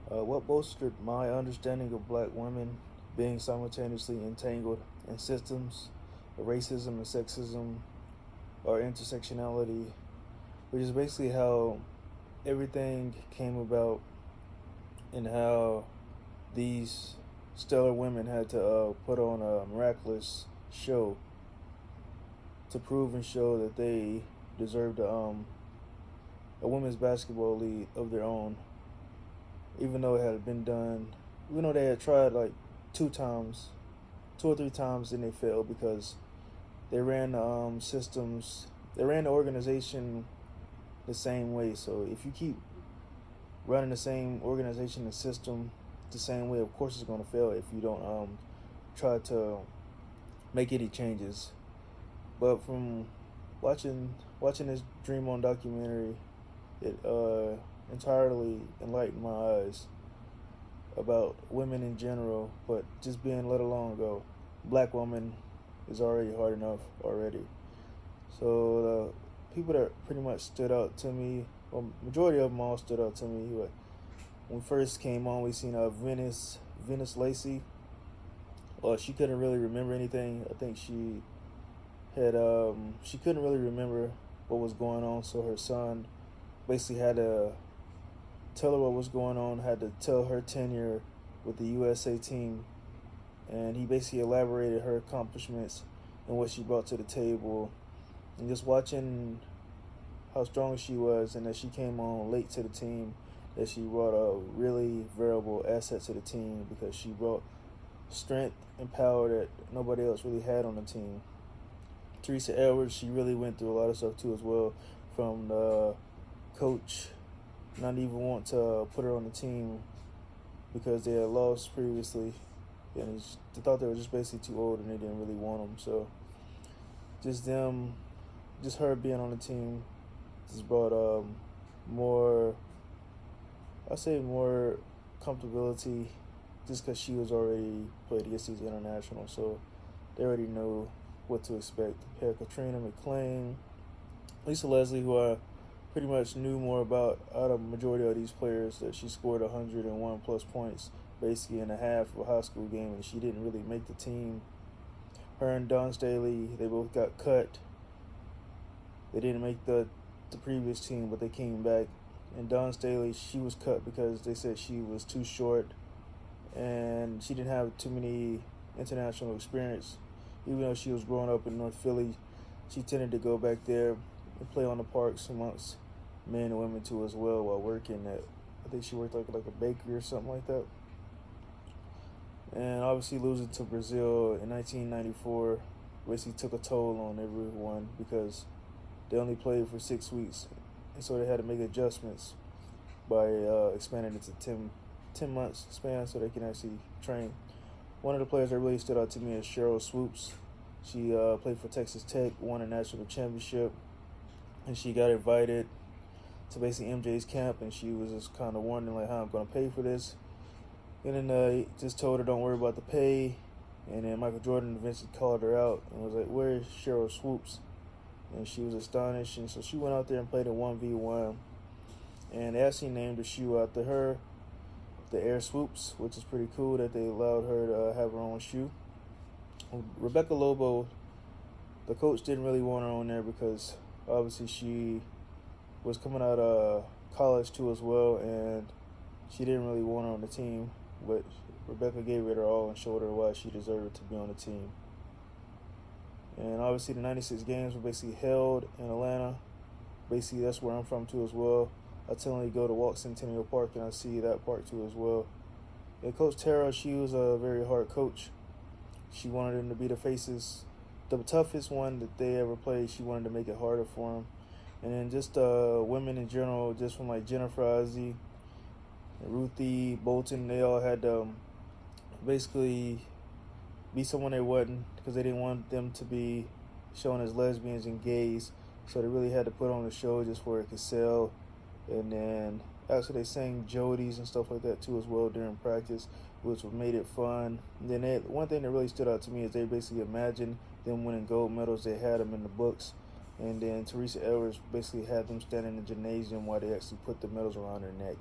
What bolstered my understanding of black women being simultaneously entangled in systems of racism and sexism or intersectionality, which is basically how everything came about and how these stellar women had to put on a miraculous show to prove and show that they deserved a women's basketball league of their own, even though it had been done, even though they had tried like 2 times, 2 or 3 times, and they failed because they ran systems, they ran the organization the same way. So if you keep running the same organization and system the same way, of course it's going to fail if you don't try to make any changes. But from watching this Dream On documentary, it entirely enlightened my eyes about women in general, but just being let alone go. Black woman is already hard enough already. So the people that pretty much stood out to me, well, majority of them all stood out to me. But when we first came on, we seen Venice Lacey. She couldn't really remember anything. I think she couldn't really remember what was going on, so her son basically had to tell her what was going on, had to tell her tenure with the USA team, and he basically elaborated her accomplishments and what she brought to the table, and just watching how strong she was and that she came on late to the team, that she brought a really variable asset to the team because she brought strength and power that nobody else really had on the team. Teresa Edwards, she really went through a lot of stuff too as well, from the coach not even want to put her on the team because they had lost previously, and they thought they were just basically too old and they didn't really want them. So just her being on the team just brought more, I say more comfortability, just because she was already played against these internationals, so they already know what to expect. We had Katrina McClain, Lisa Leslie, who I pretty much knew more about out of the majority of these players, that she scored 101 plus points basically in a half of a high school game, and she didn't really make the team. Her and Dawn Staley, they both got cut. They didn't make the previous team, but they came back. And Dawn Staley, she was cut because they said she was too short and she didn't have too many international experience. Even though she was growing up in North Philly, she tended to go back there and play on the parks amongst men and women too as well while working at, I think she worked like a bakery or something like that. And obviously losing to Brazil in 1994 basically took a toll on everyone because they only played for 6 weeks, and so they had to make adjustments by expanding it to 10 months span so they can actually train. One of the players that really stood out to me is Cheryl Swoops. She played for Texas Tech, won a national championship, and she got invited to basically MJ's camp, and she was just kind of wondering like how I'm going to pay for this. And then he just told her don't worry about the pay, and then Michael Jordan eventually called her out and was like, "Where's Cheryl Swoops?" And she was astonished, and so she went out there and played a 1v1, and they actually named the shoe after her, the Air Swoops, which is pretty cool that they allowed her to have her own shoe. Rebecca Lobo, the coach didn't really want her on there because obviously she was coming out of college too as well, and she didn't really want her on the team, but Rebecca gave it her all and showed her why she deserved to be on the team. And obviously the 96 games were basically held in Atlanta. Basically that's where I'm from too as well. I tell them to go to Walk Centennial Park, and I see that park too as well. And Coach Tara, she was a very hard coach. She wanted them to be the faces, the toughest one that they ever played. She wanted to make it harder for them. And then just women in general, just from like Jennifer Ozzie, Ruthie Bolton, they all had to basically be someone they wasn't because they didn't want them to be shown as lesbians and gays. So they really had to put on a show just for it could sell. And then actually they sang Jodies and stuff like that too as well during practice, which made it fun. And then one thing that really stood out to me is they basically imagined them winning gold medals. They had them in the books. And then Teresa Edwards basically had them stand in the gymnasium while they actually put the medals around their neck.